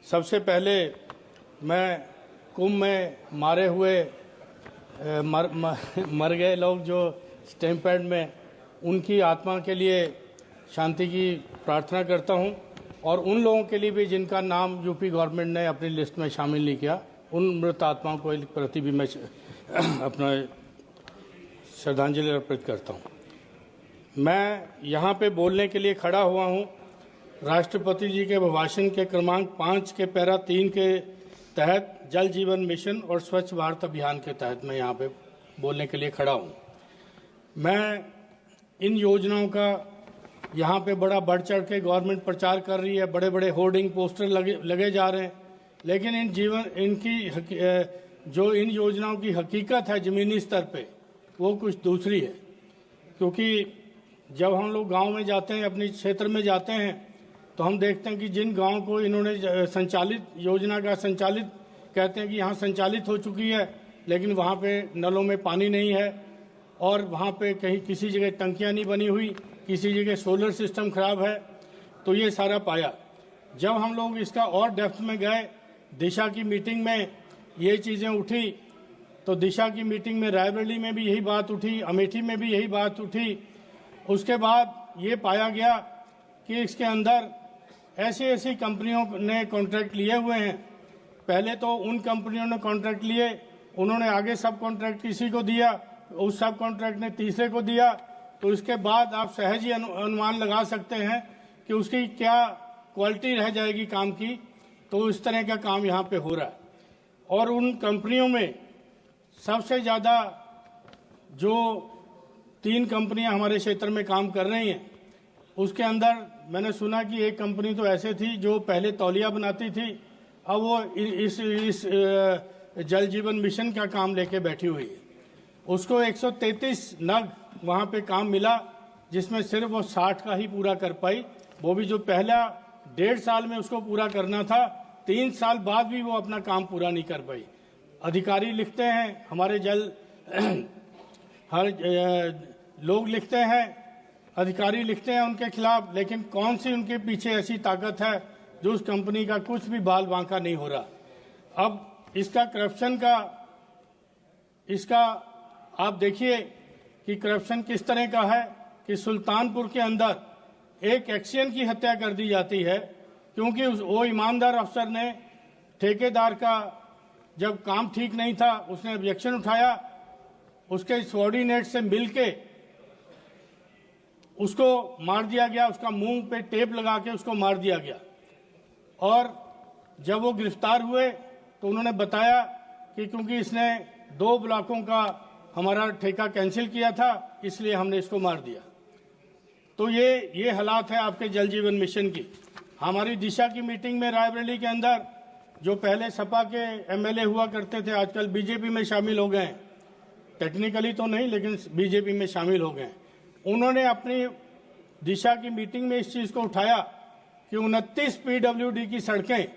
सबसे पहले मैं कुंभ में मारे हुए मर गए लोग जो स्टैंप पैड में, उनकी आत्मा के लिए शांति की प्रार्थना करता हूं, और उन लोगों के लिए भी जिनका नाम यूपी गवर्नमेंट ने अपनी लिस्ट में शामिल नहीं किया, उन मृत आत्माओं को प्रति भी मैं अपना श्रद्धांजलि अर्पित करता हूं। मैं यहाँ पे बोलने के लिए खड़ा हुआ हूं राष्ट्रपति जी के अभिभाषण के क्रमांक 5 के पैरा 3 के तहत जल जीवन मिशन और स्वच्छ भारत अभियान के तहत मैं यहाँ पे बोलने के लिए खड़ा हूँ। मैं इन योजनाओं का यहाँ पे बड़ा बढ़ चढ़ के गवर्नमेंट प्रचार कर रही है, बड़े बड़े होर्डिंग पोस्टर लगे जा रहे हैं, लेकिन जो इन योजनाओं की हकीकत है ज़मीनी स्तर पे वो कुछ दूसरी है। क्योंकि जब हम लोग गांव में जाते हैं, अपने क्षेत्र में जाते हैं, तो हम देखते हैं कि जिन गांव को इन्होंने संचालित योजना का संचालित कहते हैं कि यहाँ संचालित हो चुकी है, लेकिन वहाँ पे नलों में पानी नहीं है, और वहाँ पे कहीं किसी जगह टंकियाँ नहीं बनी हुई, किसी जगह सोलर सिस्टम खराब है। तो ये सारा पाया। जब हम लोग इसका और डेप्थ में गए, दिशा की मीटिंग में ये चीज़ें उठी, तो दिशा की मीटिंग में रायबरेली में भी यही बात उठी, अमेठी में भी यही बात उठी। उसके बाद ये पाया गया कि इसके अंदर ऐसी कंपनियों ने कॉन्ट्रैक्ट लिए हुए हैं। पहले तो उन कंपनियों ने कॉन्ट्रैक्ट लिए, उन्होंने आगे सब कॉन्ट्रैक्ट किसी को दिया, उस सब कॉन्ट्रैक्ट ने तीसरे को दिया। तो इसके बाद आप सहज ही अनुमान लगा सकते हैं कि उसकी क्या क्वालिटी रह जाएगी काम की। तो इस तरह का काम यहाँ पे हो रहा है। और उन कंपनियों में सबसे ज़्यादा जो 3 कंपनियां हमारे क्षेत्र में काम कर रही हैं, उसके अंदर मैंने सुना कि एक कंपनी तो ऐसे थी जो पहले तौलिया बनाती थी, अब वो इस जल जीवन मिशन का काम लेके बैठी हुई है। उसको 133 नग वहाँ पे काम मिला, जिसमें सिर्फ वो 60 का ही पूरा कर पाई। वो भी जो पहला 1.5 साल में उसको पूरा करना था, 3 साल बाद भी वो अपना काम पूरा नहीं कर पाई। अधिकारी लिखते हैं, हमारे लोग लिखते हैं, अधिकारी लिखते हैं उनके खिलाफ, लेकिन कौन सी उनके पीछे ऐसी ताकत है जो उस कंपनी का कुछ भी बाल बांका नहीं हो रहा। अब इसका करप्शन का आप देखिए कि करप्शन किस तरह का है कि सुल्तानपुर के अंदर एक एक्शियन की हत्या कर दी जाती है, क्योंकि वो ईमानदार अफसर ने ठेकेदार का जब काम ठीक नहीं था, उसने ऑब्जेक्शन उठाया, उसके सबॉर्डिनेट से मिलके उसको मार दिया गया, उसका मुंह पे टेप लगा के उसको मार दिया गया। और जब वो गिरफ्तार हुए तो उन्होंने बताया कि क्योंकि इसने 2 ब्लॉकों का हमारा ठेका कैंसिल किया था, इसलिए हमने इसको मार दिया। तो ये हालात है आपके जल जीवन मिशन की। हमारी दिशा की मीटिंग में रायबरेली के अंदर जो पहले सपा के एमएलए हुआ करते थे, आजकल बीजेपी में शामिल हो गए हैं, टेक्निकली तो नहीं लेकिन बीजेपी में शामिल हो गए हैं। उन्होंने अपनी दिशा की मीटिंग में इस चीज़ को उठाया कि 29 पीडब्ल्यूडी की सड़कें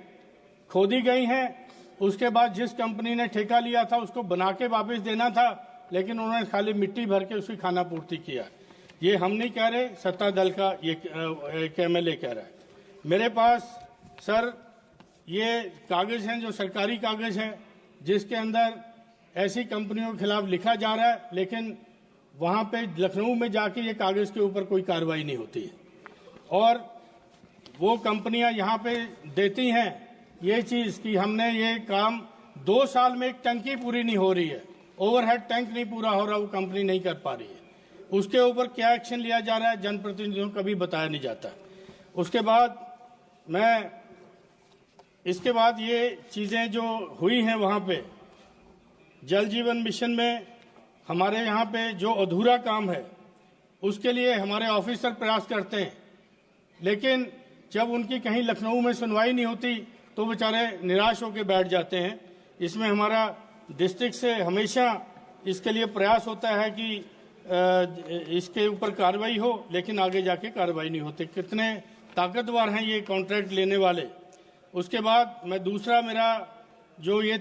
खोदी गई हैं। उसके बाद जिस कंपनी ने ठेका लिया था उसको बना के वापस देना था, लेकिन उन्होंने खाली मिट्टी भर के उसकी खाना पूर्ति किया। ये हम नहीं कह रहे, सत्ता दल का ये एक एमएलए कह रहा है। मेरे पास सर ये कागज़ हैं जो सरकारी कागज़ हैं, जिसके अंदर ऐसी कंपनियों के खिलाफ लिखा जा रहा है, लेकिन वहाँ पे लखनऊ में जाके ये कागज़ के ऊपर कोई कार्रवाई नहीं होती है। और वो कंपनियां यहाँ पे देती हैं ये चीज़ कि हमने ये काम 2 साल में एक टंकी पूरी नहीं हो रही है, ओवरहेड टैंक नहीं पूरा हो रहा, वो कंपनी नहीं कर पा रही है। उसके ऊपर क्या एक्शन लिया जा रहा है जनप्रतिनिधियों को कभी बताया नहीं जाता। उसके बाद ये चीज़ें जो हुई हैं वहाँ पे जल जीवन मिशन में, हमारे यहाँ पे जो अधूरा काम है उसके लिए हमारे ऑफिसर प्रयास करते हैं, लेकिन जब उनकी कहीं लखनऊ में सुनवाई नहीं होती तो बेचारे निराश होकर बैठ जाते हैं। इसमें हमारा डिस्ट्रिक्ट से हमेशा इसके लिए प्रयास होता है कि इसके ऊपर कार्रवाई हो, लेकिन आगे जाके कार्रवाई नहीं होती। कितने ताकतवर हैं ये कॉन्ट्रैक्ट लेने वाले। उसके बाद दूसरा मेरा जो ये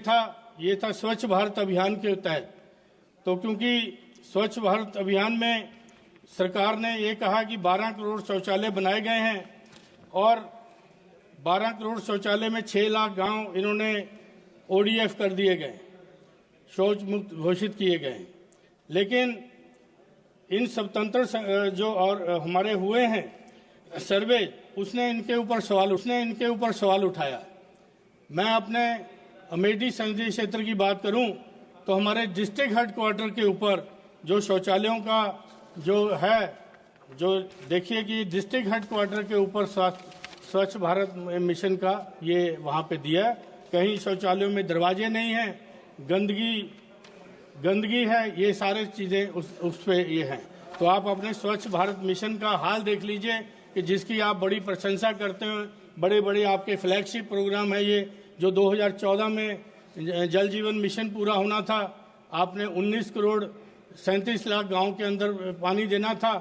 था स्वच्छ भारत अभियान के तहत। तो क्योंकि स्वच्छ भारत अभियान में सरकार ने ये कहा कि 12 करोड़ शौचालय बनाए गए हैं और 12 करोड़ शौचालय में 6 लाख गांव इन्होंने ODF कर दिए गए, शौच मुक्त घोषित किए गए। लेकिन इन स्वतंत्र जो और हमारे हुए हैं सर्वे, उसने इनके ऊपर सवाल उठाया। मैं अपने अमेठी संसदीय क्षेत्र की बात करूं तो हमारे डिस्ट्रिक्ट हेडक्वार्टर के ऊपर जो शौचालयों का जो है, जो देखिए कि डिस्ट्रिक्ट हेडक्वार्टर के ऊपर स्वच्छ भारत मिशन का ये वहाँ पे दिया है। कहीं शौचालयों में दरवाजे नहीं हैं, गंदगी है, ये सारे चीज़ें उस पे ये हैं। तो आप अपने स्वच्छ भारत मिशन का हाल देख लीजिए कि जिसकी आप बड़ी प्रशंसा करते हैं। बड़े बड़े आपके फ्लैगशिप प्रोग्राम है ये, जो 2014 में जल जीवन मिशन पूरा होना था, आपने 19 करोड़ 37 लाख गांव के अंदर पानी देना था।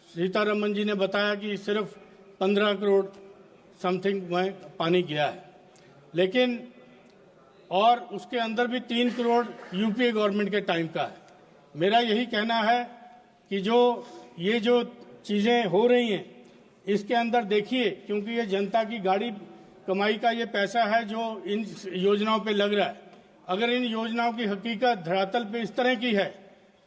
सीतारमन जी ने बताया कि सिर्फ 15 करोड़ समथिंग में पानी गया है। लेकिन और उसके अंदर भी 3 करोड़ यूपीए गवर्नमेंट के टाइम का है। मेरा यही कहना है कि ये जो चीज़ें हो रही हैं इसके अंदर देखिए, क्योंकि ये जनता की गाड़ी कमाई का ये पैसा है जो इन योजनाओं पे लग रहा है। अगर इन योजनाओं की हकीकत धरातल पे इस तरह की है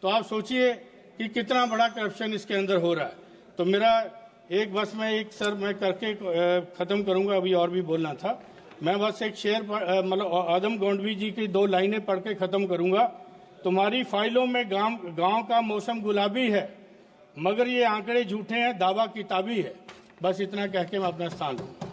तो आप सोचिए कि कितना बड़ा करप्शन इसके अंदर हो रहा है। तो मेरा मैं करके ख़त्म करूंगा, अभी और भी बोलना था। मैं बस एक शेर मतलब आदम गोंडवी जी की 2 लाइनें पढ़ के ख़त्म करूंगा। तुम्हारी फाइलों में गांव का मौसम गुलाबी है, मगर ये आंकड़े झूठे हैं, दावा किताबी है। बस इतना कह के मैं अपना स्थान लूँगा।